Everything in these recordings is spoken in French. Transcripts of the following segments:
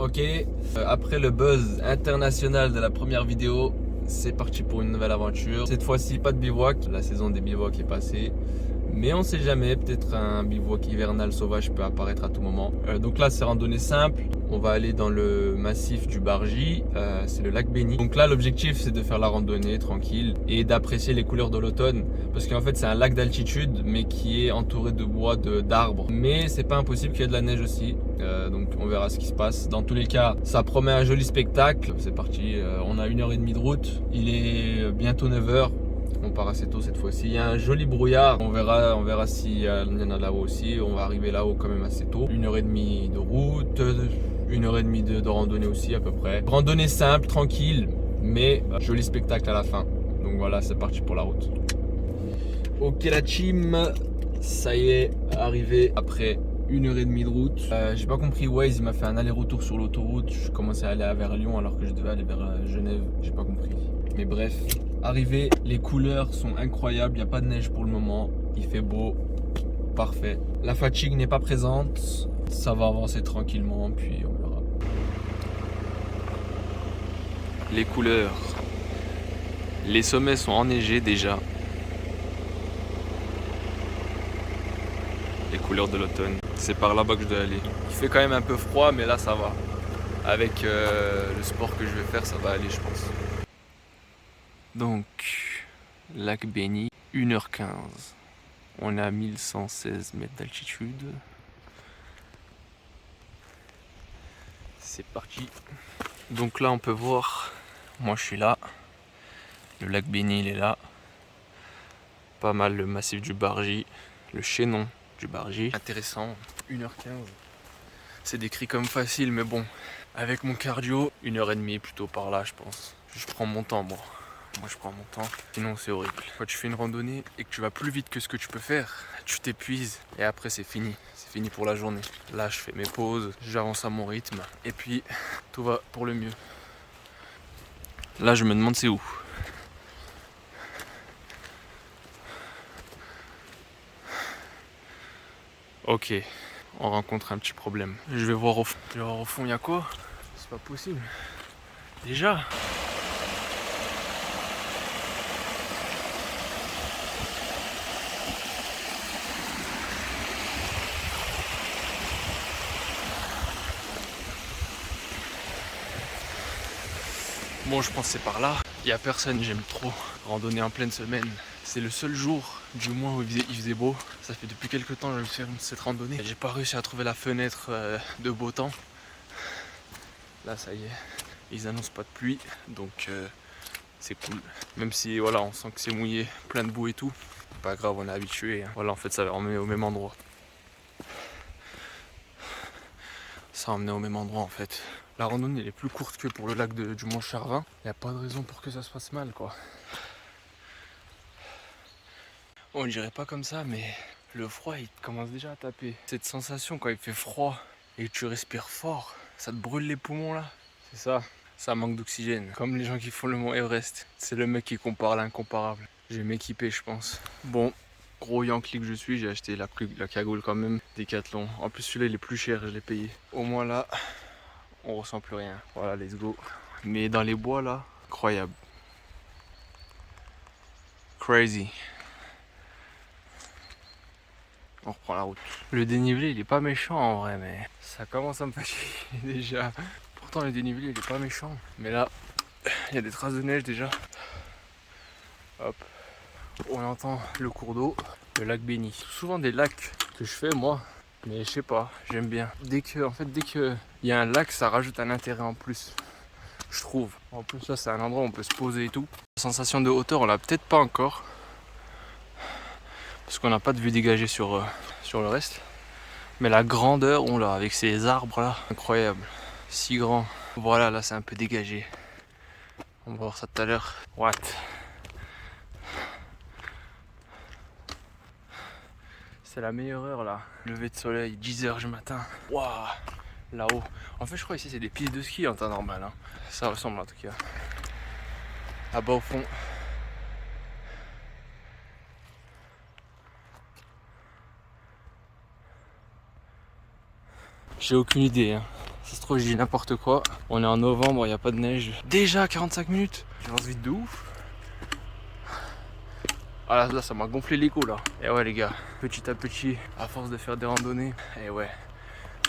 Ok, après le buzz international de la première vidéo, c'est parti pour une nouvelle aventure. Cette fois-ci, pas de bivouac, la saison des bivouacs est passée. Mais on sait jamais, peut-être un bivouac hivernal sauvage peut apparaître à tout moment. Donc là, c'est randonnée simple. On va aller dans le massif du Bargy, c'est le lac Béni. Donc là, l'objectif, c'est de faire la randonnée tranquille et d'apprécier les couleurs de l'automne. Parce qu'en fait, c'est un lac d'altitude, mais qui est entouré de bois, d'arbres. Mais c'est pas impossible qu'il y ait de la neige aussi. Donc on verra ce qui se passe. Dans tous les cas, ça promet un joli spectacle. C'est parti, on a 1h30 de route. Il est bientôt 9h. On part assez tôt cette fois-ci. Il y a un joli brouillard. On verra s'il y en a là-haut aussi. On va arriver là-haut quand même assez tôt. 1h30 de route, 1h30 de randonnée aussi à peu près. Randonnée simple, tranquille, mais joli spectacle à la fin. Donc voilà, c'est parti pour la route. Ok la team, ça y est, arrivé après 1h30 de route. J'ai pas compris, Waze il m'a fait un aller-retour sur l'autoroute. Je commençais à aller vers Lyon alors que je devais aller vers Genève. J'ai pas compris. Mais bref, arrivé, les couleurs sont incroyables. Il n'y a pas de neige pour le moment. Il fait beau. Parfait. La fatigue n'est pas présente. Ça va avancer tranquillement, puis on verra. Les couleurs. Les sommets sont enneigés déjà. Les couleurs de l'automne. C'est par là-bas que je dois aller. Il fait quand même un peu froid, mais là ça va. Avec le sport que je vais faire, ça va aller, je pense. Donc, lac Béni, 1h15. On est à 1116 mètres d'altitude. C'est parti. Donc là, on peut voir, moi je suis là. Le lac Béni, il est là. Pas mal le massif du Bargy, le chaînon du Bargy. Intéressant, 1h15. C'est décrit comme facile, mais bon, avec mon cardio, 1h30 plutôt par là, je pense. Je prends mon temps, moi. Moi, je prends mon temps. Sinon, c'est horrible. Quand tu fais une randonnée et que tu vas plus vite que ce que tu peux faire, tu t'épuises et après, c'est fini. C'est fini pour la journée. Là, je fais mes pauses, j'avance à mon rythme et puis tout va pour le mieux. Là, je me demande c'est où. Ok, on rencontre un petit problème. Je vais voir au fond. Il y a quoi? C'est pas possible. Déjà? Bon, je pense que c'est par là. Il n'y a personne, j'aime trop. Randonner en pleine semaine. C'est le seul jour, du moins, où il faisait beau. Ça fait depuis quelques temps que je vais faire cette randonnée. J'ai pas réussi à trouver la fenêtre de beau temps. Là, ça y est. Ils annoncent pas de pluie, donc c'est cool. Même si, voilà, on sent que c'est mouillé, plein de boue et tout. Pas grave, on est habitué. Voilà, en fait, ça va emmener au même endroit. Ça a emmené au même endroit, en fait. La randonnée elle est plus courte que pour le lac du Mont-Charvin. Il n'y a pas de raison pour que ça se passe mal, quoi. On dirait pas comme ça, mais le froid il commence déjà à taper. Cette sensation quand il fait froid et que tu respires fort, ça te brûle les poumons là. C'est ça, ça manque d'oxygène. Comme les gens qui font le mont Everest. C'est le mec qui compare l'incomparable. Je vais m'équiper, je pense. Bon, gros Yankee que je suis, j'ai acheté la cagoule quand même. Décathlon. En plus celui-là il est plus cher, je l'ai payé. Au moins là, on ressent plus rien. Voilà, let's go. Mais dans les bois là, incroyable. Crazy. On reprend la route. Le dénivelé il est pas méchant en vrai, mais ça commence à me fatiguer déjà. Pourtant le dénivelé il est pas méchant. Mais là, il y a des traces de neige déjà. Hop. On entend le cours d'eau, le lac Béni. Souvent des lacs que je fais moi, mais je sais pas, j'aime bien. Dès que il y a un lac, ça rajoute un intérêt en plus. Je trouve. En plus là c'est un endroit où on peut se poser et tout. La sensation de hauteur on l'a peut-être pas encore. Parce qu'on n'a pas de vue dégagée sur le reste. Mais la grandeur, on l'a avec ces arbres là, incroyable. Si grand. Voilà, là c'est un peu dégagé. On va voir ça tout à l'heure. What? C'est la meilleure heure là. Lever de soleil, 10h du matin. Waouh! Là-haut. En fait, je crois ici c'est des pistes de ski en temps normal. Hein. Ça ressemble en tout cas. Là-bas au fond. J'ai aucune idée. Hein. Ça se trouve, je dis n'importe quoi. On est en novembre, il n'y a pas de neige. Déjà 45 minutes. J'avance vite de ouf. Ah là, ça m'a gonflé l'écho là. Et ouais les gars, petit à petit, à force de faire des randonnées, et ouais,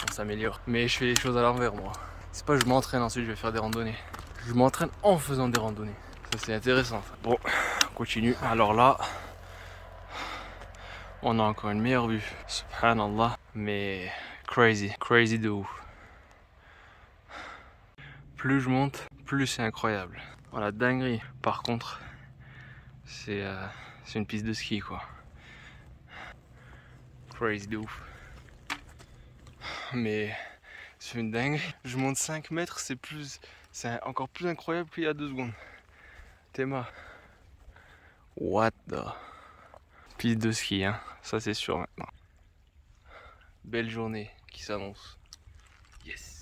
on s'améliore. Mais je fais les choses à l'envers moi. C'est pas je m'entraîne ensuite je vais faire des randonnées. Je m'entraîne en faisant des randonnées. Ça c'est intéressant. Bon, on continue. Alors là, on a encore une meilleure vue. Subhanallah. Mais crazy de ouf. Plus je monte, plus c'est incroyable. Voilà, dinguerie. Par contre, c'est une piste de ski quoi. Crazy de ouf. Mais c'est une dinguerie. Je monte 5 mètres, c'est encore plus incroyable qu'il y a 2 secondes. Théma. What the. Piste de ski, hein. Ça c'est sûr maintenant. Belle journée qui s'annonce. Yes.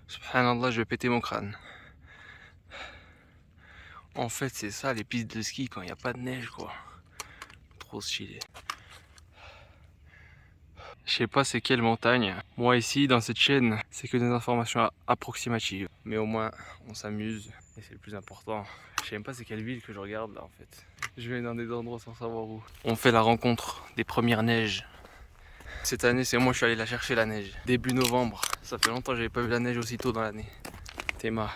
Subhanallah, je vais péter mon crâne. En fait, c'est ça les pistes de ski quand il n'y a pas de neige, quoi. Trop stylé. Je sais pas c'est quelle montagne. Moi ici, dans cette chaîne, c'est que des informations approximatives. Mais au moins, on s'amuse et c'est le plus important. Je sais même pas c'est quelle ville que je regarde là en fait. Je vais dans des endroits sans savoir où. On fait la rencontre des premières neiges. Cette année, c'est moi je suis allé la chercher la neige. Début novembre. Ça fait longtemps que j'avais pas vu la neige aussi tôt dans l'année. Théma.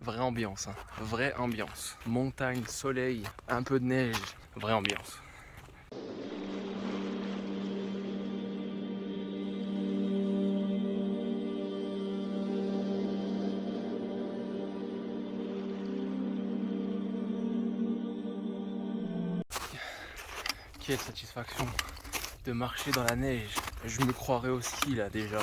Vraie ambiance, hein. Vraie ambiance. Montagne, soleil, un peu de neige. Vraie ambiance. Quelle satisfaction de marcher dans la neige. Je me croirais au ski là déjà.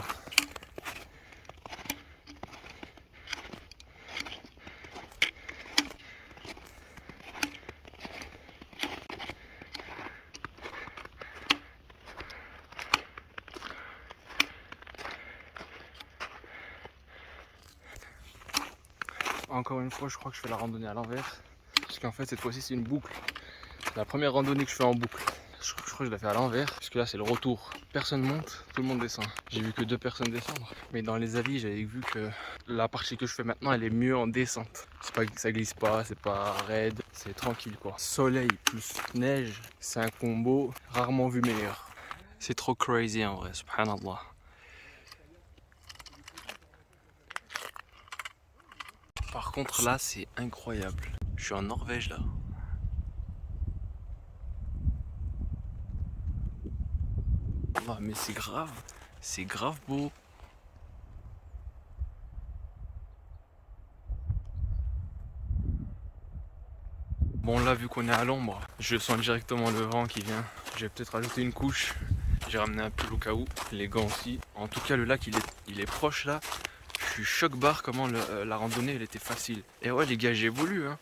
Encore une fois, je crois que je fais la randonnée à l'envers. Parce qu'en fait, cette fois-ci, c'est une boucle. C'est la première randonnée que je fais en boucle. Je crois que je la fais à l'envers. Parce que là, c'est le retour. Personne monte, tout le monde descend. J'ai vu que 2 personnes descendre. Mais dans les avis, j'avais vu que la partie que je fais maintenant, elle est mieux en descente. C'est pas, ça glisse pas, c'est pas raide. C'est tranquille, quoi. Soleil plus neige, c'est un combo rarement vu meilleur. C'est trop crazy en vrai, subhanallah. Par contre là c'est incroyable. Je suis en Norvège là. Oh, mais c'est grave beau. Bon là vu qu'on est à l'ombre, je sens directement le vent qui vient. Je vais peut-être rajouter une couche. J'ai ramené un pull au cas où, les gants aussi. En tout cas le lac il est proche là. Je suis choc-barre comment la randonnée elle était facile. Et ouais les gars j'évolue hein.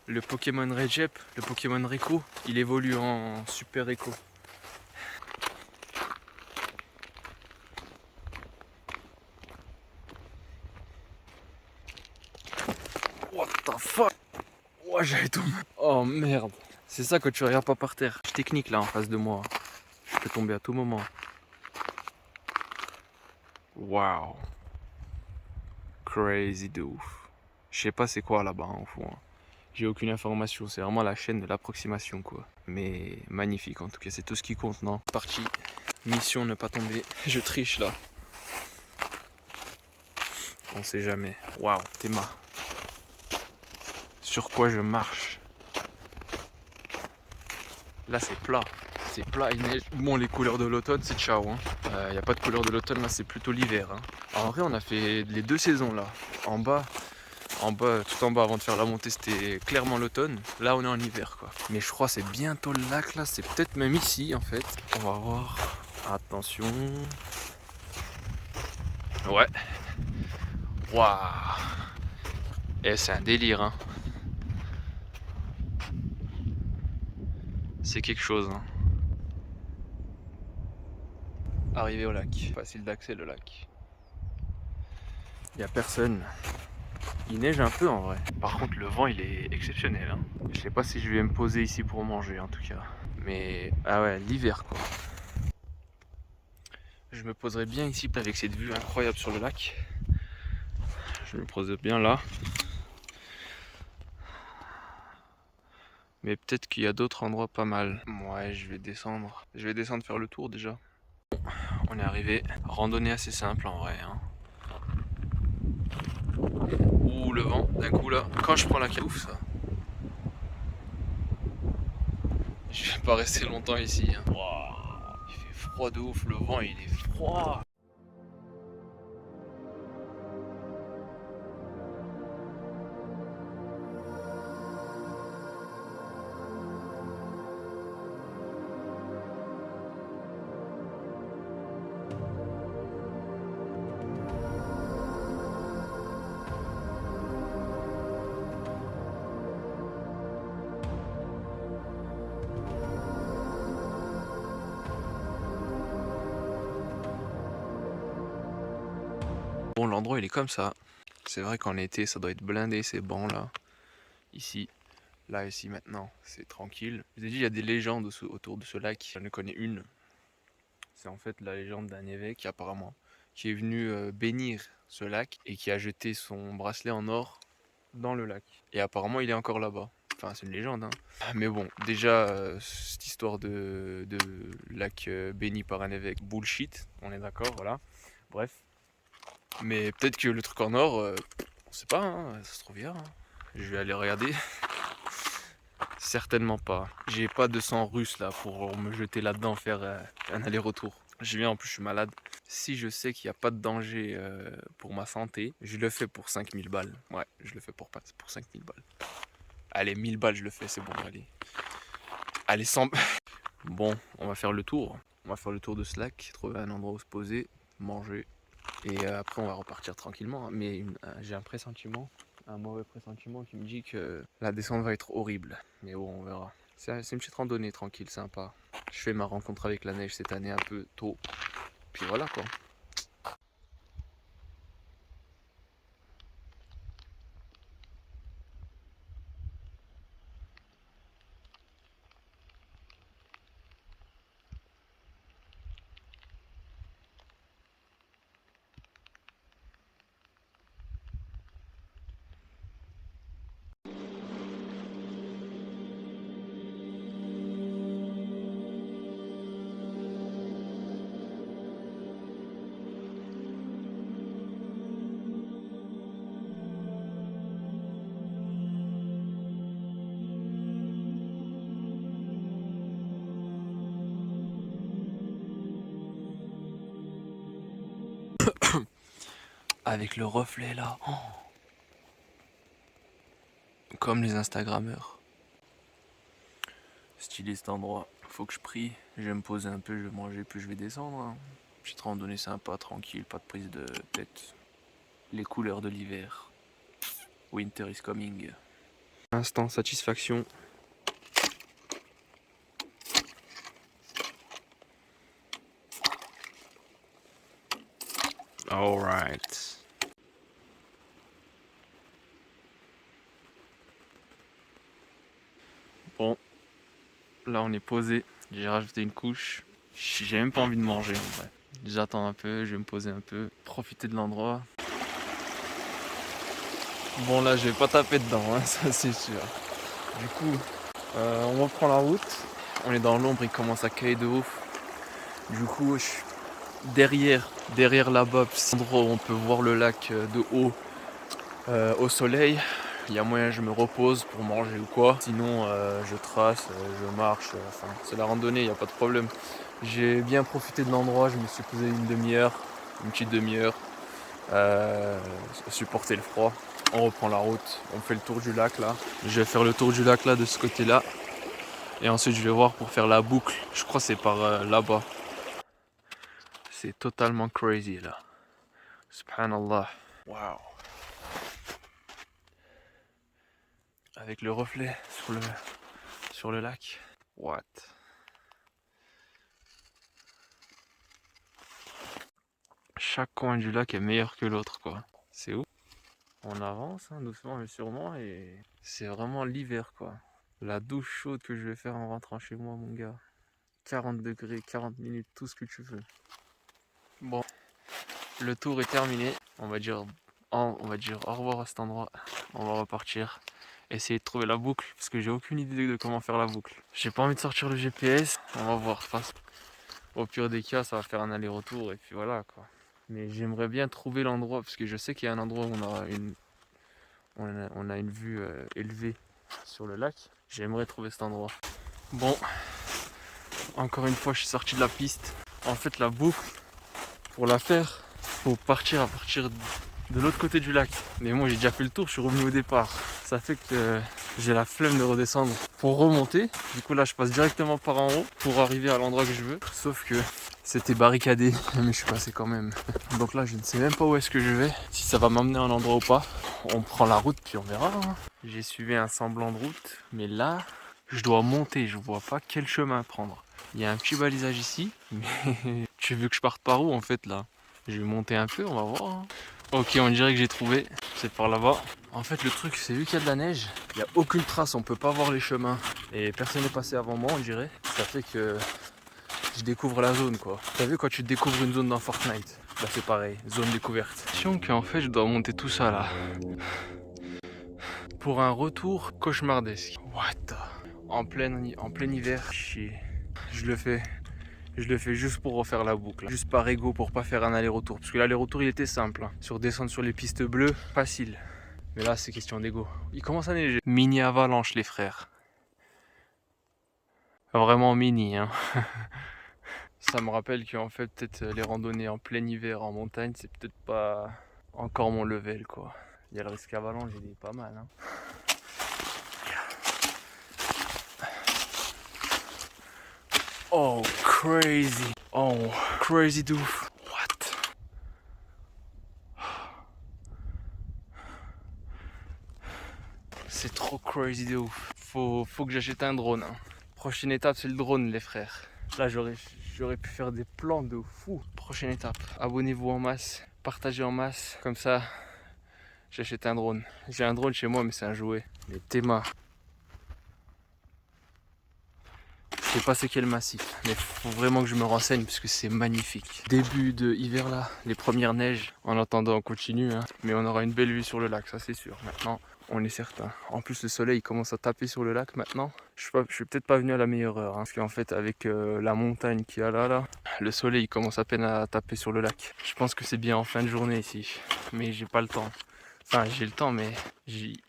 Le Pokémon Recep, le Pokémon Rico, il évolue en Super Echo. What the fuck? Oh j'avais tombé. Oh merde. C'est ça que tu regardes pas par terre. Je technique là en face de moi. Je peux tomber à tout moment. Waouh. Crazy de ouf. Je sais pas c'est quoi là-bas au fond. J'ai aucune information, c'est vraiment la chaîne de l'approximation quoi. Mais magnifique en tout cas, c'est tout ce qui compte, non? Parti, mission ne pas tomber. Je triche là. On sait jamais. Waouh, Théma. Sur quoi je marche? Là c'est plat. C'est plat, il neige. Bon, les couleurs de l'automne, c'est ciao. Il n'y a pas de couleur de l'automne, là c'est plutôt l'hiver. Hein. En vrai, on a fait les 2 saisons là. En bas, tout en bas avant de faire la montée, c'était clairement l'automne. Là, on est en hiver quoi. Mais je crois que c'est bientôt le lac là. C'est peut-être même ici en fait. On va voir. Attention. Ouais. Waouh. Et c'est un délire. Hein. C'est quelque chose. Hein. Arrivé au lac. Facile d'accès le lac. Il n'y a personne. Il neige un peu en vrai. Par contre le vent il est exceptionnel. Hein. Je sais pas si je vais me poser ici pour manger en tout cas. Mais ah ouais, l'hiver quoi. Je me poserai bien ici avec cette vue incroyable sur le lac. Je me poserai bien là. Mais peut-être qu'il y a d'autres endroits pas mal. Ouais, je vais descendre. Je vais descendre faire le tour déjà. On est arrivé. Randonnée assez simple en vrai. Hein. Ouh, le vent, d'un coup là. Quand je prends la calouf, ça. Je vais pas rester longtemps ici. Hein. Wow, il fait froid de ouf. Le vent, il est froid. Bon, l'endroit il est comme ça. C'est vrai qu'en été ça doit être blindé ces bancs là. Ici, là, ici maintenant, c'est tranquille. Je vous ai dit, il y a des légendes autour de ce lac. J'en connais une. C'est en fait la légende d'un évêque apparemment qui est venu bénir ce lac et qui a jeté son bracelet en or dans le lac. Et apparemment il est encore là-bas. Enfin c'est une légende hein. Mais bon, déjà cette histoire de lac béni par un évêque, bullshit, on est d'accord, voilà. Bref. Mais peut-être que le truc en or, on sait pas, hein, ça se trouve hier. Hein. Je vais aller regarder. Certainement pas. J'ai pas de sang russe là pour me jeter là-dedans, faire un aller-retour. Je viens en plus, je suis malade. Si je sais qu'il n'y a pas de danger pour ma santé, je le fais pour 5000 balles. Ouais, je le fais pour 5000 balles. Allez, 1000 balles, je le fais, c'est bon, allez. Allez, 100. Bon, on va faire le tour. On va faire le tour de ce lac, trouver un endroit où se poser, manger. Et après, on va repartir tranquillement. Mais j'ai un pressentiment, un mauvais pressentiment qui me dit que la descente va être horrible. Mais bon, on verra. C'est une petite randonnée tranquille, sympa. Je fais ma rencontre avec la neige cette année un peu tôt. Puis voilà quoi. Avec le reflet là. Oh. Comme les Instagrammeurs. Stylé cet endroit. Faut que je prie. Je vais me poser un peu, je vais manger, puis je vais descendre. Hein. Petite randonnée sympa, tranquille, pas de prise de tête. Les couleurs de l'hiver. Winter is coming. Instant satisfaction. Alright. Bon, là on est posé. J'ai rajouté une couche. J'ai même pas envie de manger en vrai. J'attends un peu, je vais me poser un peu, profiter de l'endroit. Bon là je vais pas taper dedans, hein, ça c'est sûr. Du coup, on reprend la route. On est dans l'ombre, il commence à cailler de ouf. Du coup, je suis derrière là-bas, c'est l'endroit où on peut voir le lac de haut au soleil. Il y a moyen que je me repose pour manger ou quoi. Sinon, je trace, je marche. Enfin, c'est la randonnée, il n'y a pas de problème. J'ai bien profité de l'endroit, je me suis posé une demi-heure, une petite demi-heure, supporter le froid. On reprend la route, on fait le tour du lac là. Je vais faire le tour du lac là de ce côté-là. Et ensuite je vais voir pour faire la boucle. Je crois que c'est par là-bas. C'est totalement crazy là. Subhanallah. Waouh. Avec le reflet sur le lac. What? Chaque coin du lac est meilleur que l'autre quoi. C'est où? On avance hein, doucement mais sûrement et c'est vraiment l'hiver quoi. La douche chaude que je vais faire en rentrant chez moi mon gars. 40 degrés, 40 minutes, tout ce que tu veux. Bon, le tour est terminé. On va dire au revoir à cet endroit. On va repartir. Essayer de trouver la boucle parce que j'ai aucune idée de comment faire la boucle. J'ai pas envie de sortir le GPS. On va voir. Au pire des cas, ça va faire un aller-retour et puis voilà quoi. Mais j'aimerais bien trouver l'endroit parce que je sais qu'il y a un endroit où on a une vue élevée sur le lac. J'aimerais trouver cet endroit. Bon, encore une fois, je suis sorti de la piste. En fait, la boucle, pour la faire, faut partir à partir de l'autre côté du lac. Mais moi, j'ai déjà fait le tour, je suis revenu au départ. Ça fait que j'ai la flemme de redescendre pour remonter. Du coup, là, je passe directement par en haut pour arriver à l'endroit que je veux. Sauf que c'était barricadé, mais je suis passé quand même. Donc là, je ne sais même pas où est-ce que je vais, si ça va m'amener à un endroit ou pas. On prend la route, puis on verra. Hein. J'ai suivi un semblant de route, mais là, je dois monter. Je vois pas quel chemin prendre. Il y a un petit balisage ici, mais tu veux que je parte par où en fait là? Je vais monter un peu, on va voir. Hein. Ok, on dirait que j'ai trouvé. C'est par là-bas. En fait, le truc, c'est vu qu'il y a de la neige, il n'y a aucune trace, on peut pas voir les chemins. Et personne n'est passé avant moi, on dirait. Ça fait que je découvre la zone quoi. T'as vu quand tu découvres une zone dans Fortnite? Bah c'est pareil, zone découverte. Attention qu'en fait je dois monter tout ça là. Pour un retour cauchemardesque. What the... en plein hiver, chier. Je le fais juste pour refaire la boucle. Juste par ego pour pas faire un aller-retour. Parce que l'aller-retour il était simple. Hein. Descendre sur les pistes bleues, facile. Mais là c'est question d'ego. Il commence à neiger. Mini avalanche les frères. Vraiment mini hein. Ça me rappelle qu'en fait, peut-être les randonnées en plein hiver en montagne, c'est peut-être pas encore mon level quoi. Il y a le risque avalanche, il est pas mal. Hein. Oh, crazy. Oh, crazy de ouf. What? C'est trop crazy de ouf. Faut que j'achète un drone. Hein. Prochaine étape, c'est le drone, les frères. Là, j'aurais pu faire des plans de fou. Prochaine étape, abonnez-vous en masse, partagez en masse. Comme ça, j'achète un drone. J'ai un drone chez moi, mais c'est un jouet. Les Théma. Je sais pas c'est quel massif, mais faut vraiment que je me renseigne parce que c'est magnifique. Début de hiver là, les premières neiges. En attendant, on continue, hein. Mais on aura une belle vue sur le lac, ça c'est sûr. Maintenant, on est certain. En plus, le soleil commence à taper sur le lac maintenant. Je suis peut-être pas venu à la meilleure heure, hein, parce qu'en fait, avec la montagne qu'il y a là, le soleil commence à peine à taper sur le lac. Je pense que c'est bien en fin de journée ici, mais j'ai pas le temps. Enfin, j'ai le temps, mais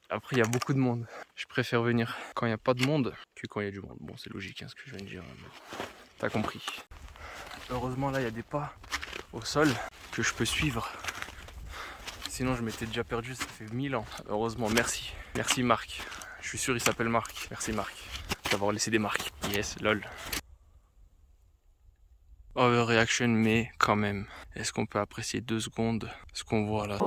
après, il y a beaucoup de monde. Je préfère venir quand il n'y a pas de monde que quand il y a du monde. Bon, c'est logique hein, ce que je viens de dire. T'as compris. Heureusement, là, il y a des pas au sol que je peux suivre. Sinon, je m'étais déjà perdu, ça fait 1000 ans. Heureusement, merci. Merci Marc. Je suis sûr il s'appelle Marc. Merci Marc d'avoir laissé des marques. Yes, lol. Overreaction, mais quand même. Est-ce qu'on peut apprécier 2 secondes ce qu'on voit là?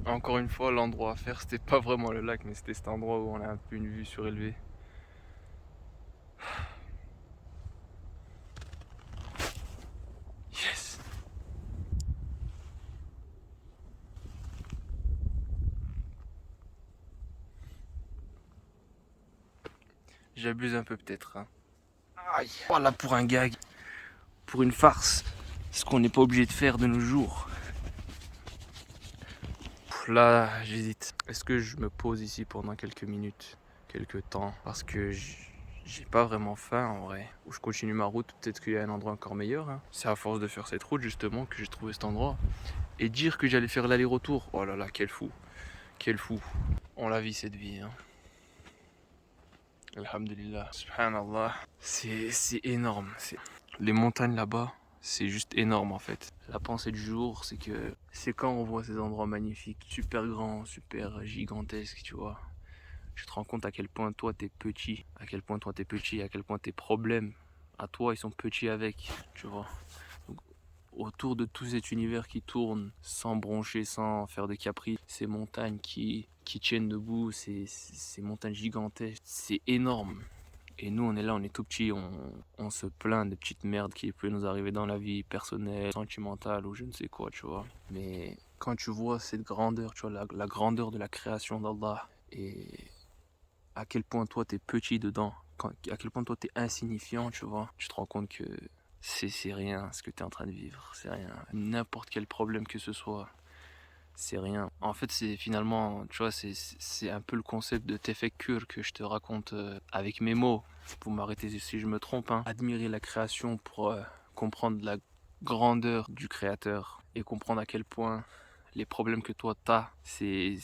Encore une fois, l'endroit à faire, c'était pas vraiment le lac, mais c'était cet endroit où on a un peu une vue surélevée. Yes! J'abuse un peu peut-être. Hein. Aïe! Voilà pour un gag, pour une farce, ce qu'on n'est pas obligé de faire de nos jours. Là, j'hésite. Est-ce que je me pose ici pendant quelques minutes, quelques temps, parce que j'ai pas vraiment faim en vrai. Ou je continue ma route, peut-être qu'il y a un endroit encore meilleur. Hein. C'est à force de faire cette route justement que j'ai trouvé cet endroit. Et dire que j'allais faire l'aller-retour, oh là là, quel fou. Quel fou. On la vit cette vie. Hein. Alhamdulillah. Subhanallah. C'est énorme. Les montagnes là-bas, c'est juste énorme en fait. La pensée du jour, c'est que c'est quand on voit ces endroits magnifiques, super grands, super gigantesques, tu vois. Tu te rends compte à quel point toi t'es petit, à quel point toi t'es petit, à quel point tes problèmes à toi ils sont petits avec, tu vois. Donc, autour de tout cet univers qui tourne sans broncher, sans faire de caprices, ces montagnes qui tiennent debout, ces montagnes gigantesques, c'est énorme. Et nous, on est là, on est tout petits, on se plaint des petites merdes qui peuvent nous arriver dans la vie personnelle, sentimentale ou je ne sais quoi, tu vois. Mais quand tu vois cette grandeur, tu vois, la grandeur de la création d'Allah et à quel point toi t'es petit dedans, à quel point toi t'es insignifiant, tu vois, tu te rends compte que c'est rien ce que t'es en train de vivre, c'est rien. N'importe quel problème que ce soit, c'est rien. En fait, c'est finalement, tu vois, c'est un peu le concept de tefekkur que je te raconte avec mes mots, pour m'arrêter si je me trompe, hein. Admirer la création pour comprendre la grandeur du créateur et comprendre à quel point les problèmes que toi t'as, c'est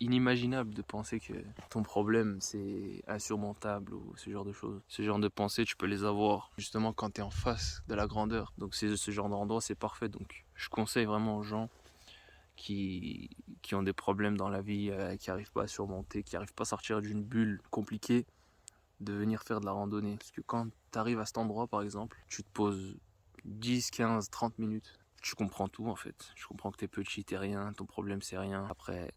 inimaginable de penser que ton problème c'est insurmontable ou ce genre de choses. Ce genre de pensées, tu peux les avoir justement quand tu es en face de la grandeur. Donc ce genre d'endroit, c'est parfait. Donc je conseille vraiment aux gens qui, qui ont des problèmes dans la vie, qui n'arrivent pas à surmonter, qui n'arrivent pas à sortir d'une bulle compliquée, de venir faire de la randonnée. Parce que quand tu arrives à cet endroit, par exemple, tu te poses 10, 15, 30 minutes. Tu comprends tout en fait. Tu comprends que t'es petit, t'es rien, ton problème c'est rien. Après,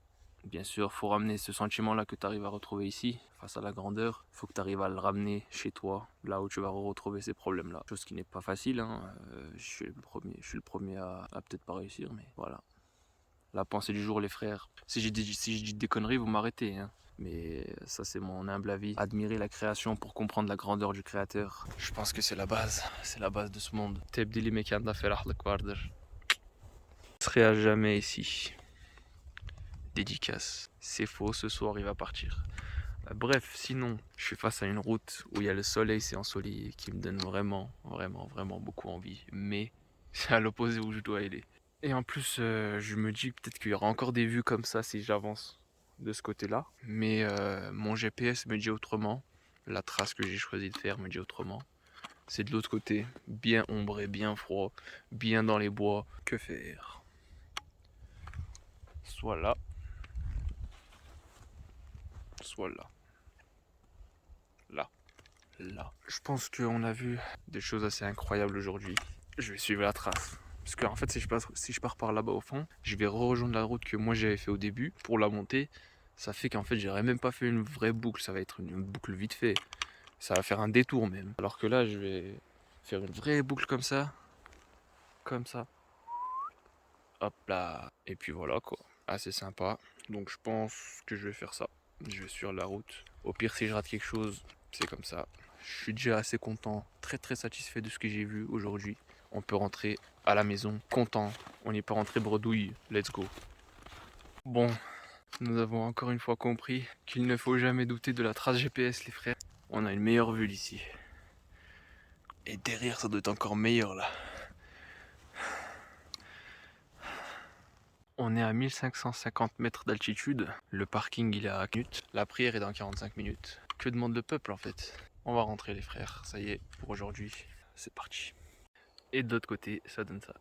bien sûr, faut ramener ce sentiment-là que tu arrives à retrouver ici, face à la grandeur. Faut que tu arrives à le ramener chez toi, là où tu vas retrouver ces problèmes-là. Chose qui n'est pas facile, hein. Je suis le premier à peut-être pas réussir, mais voilà. La pensée du jour, les frères. Si je dis des conneries, vous m'arrêtez, hein. Mais ça, c'est mon humble avis. Admirer la création pour comprendre la grandeur du créateur. Je pense que c'est la base. C'est la base de ce monde. Tebdili mekanda ferah le kwarder. Je serai à jamais ici. Dédicace. C'est faux, ce soir il va partir. Bref, sinon, je suis face à une route où il y a le soleil, c'est ensoleillé, qui me donne vraiment, vraiment, vraiment beaucoup envie. Mais c'est à l'opposé où je dois aller. Et en plus, je me dis peut-être qu'il y aura encore des vues comme ça si j'avance de ce côté-là. Mais mon GPS me dit autrement. La trace que j'ai choisi de faire me dit autrement. C'est de l'autre côté, bien ombré, bien froid, bien dans les bois. Que faire? Soit là, soit là. Là, là. Je pense qu'on a vu des choses assez incroyables aujourd'hui. Je vais suivre la trace. Parce qu'en fait, si je pars par là-bas au fond, je vais rejoindre la route que moi j'avais fait au début pour la montée. Ça fait qu'en fait, j'aurais même pas fait une vraie boucle. Ça va être une boucle vite fait. Ça va faire un détour même. Alors que là, je vais faire une vraie boucle comme ça. Comme ça. Hop là. Et puis voilà quoi. Assez sympa. Donc je pense que je vais faire ça. Je vais sur la route. Au pire, si je rate quelque chose, c'est comme ça. Je suis déjà assez content, très très satisfait de ce que j'ai vu aujourd'hui. On peut rentrer à la maison content. On n'est pas rentré bredouille. Let's go. Bon, nous avons encore une fois compris qu'il ne faut jamais douter de la trace GPS, les frères. On a une meilleure vue d'ici. Et derrière, ça doit être encore meilleur là. On est à 1550 mètres d'altitude. Le parking il est à 40 minutes. La prière est dans 45 minutes. Que demande le peuple en fait? On va rentrer les frères. Ça y est, pour aujourd'hui, c'est parti. Et de l'autre côté, ça donne ça.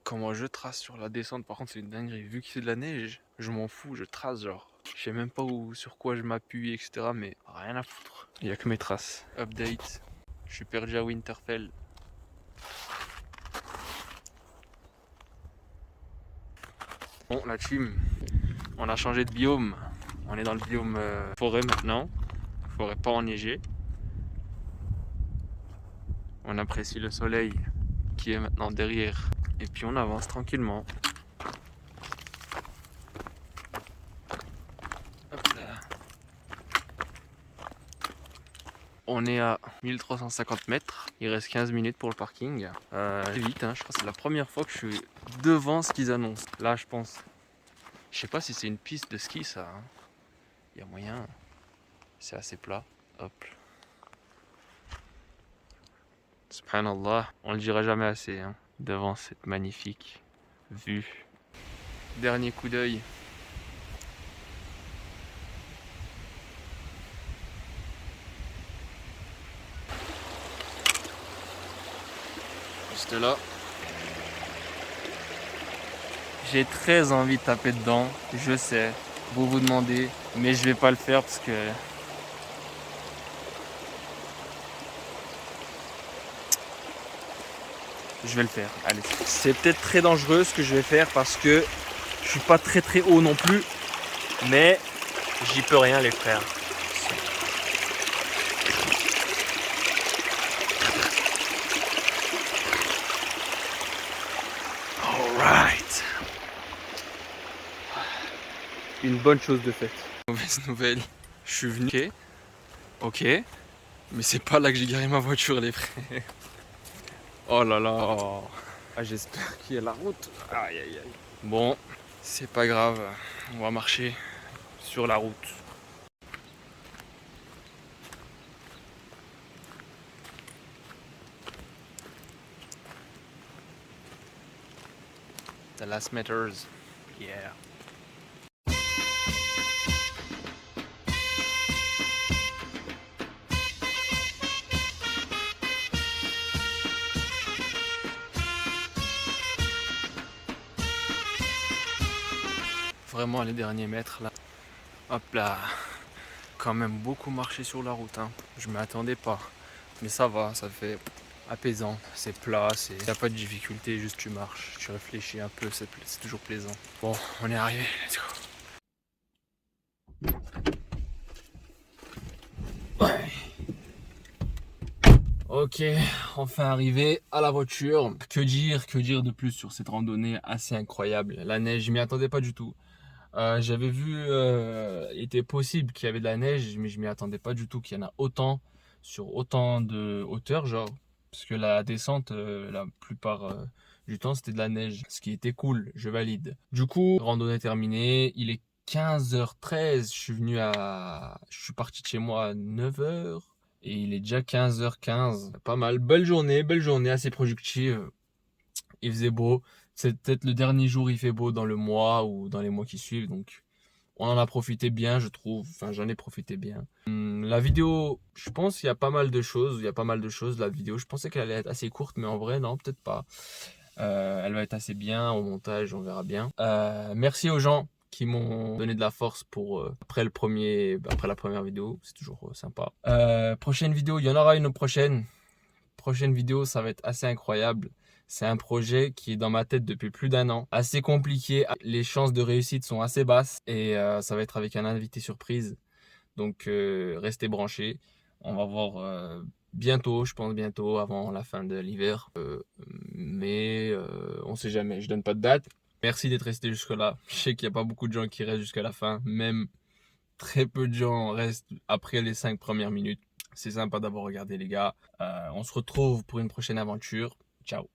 Comment je trace sur la descente, par contre c'est une dinguerie. Vu que c'est de la neige, je m'en fous, je trace genre. Je sais même pas sur quoi je m'appuie, etc. Mais rien à foutre. Il y a que mes traces. Update. Je suis perdu à Winterfell. Bon, la team, on a changé de biome. On est dans le biome forêt maintenant. Forêt pas enneigée. On apprécie le soleil qui est maintenant derrière. Et puis on avance tranquillement. Hop là. On est à 1350 mètres. Il reste 15 minutes pour le parking. C'est vite, hein. Je crois que c'est la première fois que je suis devant ce qu'ils annoncent. Là, je pense. Je sais pas si c'est une piste de ski, ça, hein. Il y a moyen. C'est assez plat. Hop. Subhanallah, on le dira jamais assez, hein, devant cette magnifique vue. Dernier coup d'œil. Juste là. J'ai très envie de taper dedans, je sais, vous vous demandez, mais je vais pas le faire parce que je vais le faire. Allez, c'est peut-être très dangereux ce que je vais faire parce que je suis pas très haut non plus, mais j'y peux rien les frères. Alright. Une bonne chose de faite. Mauvaise nouvelle, je suis venu. Ok, mais c'est pas là que j'ai garé ma voiture les frères. Oh là là. Ah, j'espère qu'il y a la route. Aïe aïe aïe. Bon, c'est pas grave, on va marcher sur la route. The last meters. Yeah. Vraiment les derniers mètres là. Hop là. Quand même beaucoup marché sur la route, hein. Je m'y attendais pas. Mais ça va, ça fait apaisant. C'est plat, il n'y a pas de difficulté, juste tu marches, tu réfléchis un peu, c'est toujours plaisant. Bon, on est arrivé, let's go. Ouais. Ok, enfin arrivé à la voiture. Que dire de plus sur cette randonnée assez incroyable. La neige, je m'y attendais pas du tout. J'avais vu, il était possible qu'il y avait de la neige, mais je m'y attendais pas du tout qu'il y en a autant, sur autant de hauteur, genre, parce que la descente, la plupart du temps, c'était de la neige, ce qui était cool, je valide. Du coup, randonnée terminée, il est 15h13, je suis parti de chez moi à 9h, et il est déjà 15h15, pas mal, belle journée, assez productive, il faisait beau. C'est peut-être le dernier jour il fait beau dans le mois ou dans les mois qui suivent, donc on en a profité bien, je trouve. Enfin, j'en ai profité bien. La vidéo, je pense qu'il y a pas mal de choses. Il y a pas mal de choses. La vidéo, je pensais qu'elle allait être assez courte, mais en vrai, non, peut-être pas. Elle va être assez bien au montage, on verra bien. Merci aux gens qui m'ont donné de la force pour après la première vidéo. C'est toujours sympa. Prochaine vidéo, il y en aura une prochaine. Prochaine vidéo, ça va être assez incroyable. C'est un projet qui est dans ma tête depuis plus d'1 an. Assez compliqué, les chances de réussite sont assez basses et ça va être avec un invité surprise. Donc restez branchés. On va voir bientôt, je pense bientôt, avant la fin de l'hiver. Mais on sait jamais, je donne pas de date. Merci d'être resté jusque là. Je sais qu'il n'y a pas beaucoup de gens qui restent jusqu'à la fin. Même très peu de gens restent après les 5 premières minutes. C'est sympa d'avoir regardé les gars. On se retrouve pour une prochaine aventure. Ciao.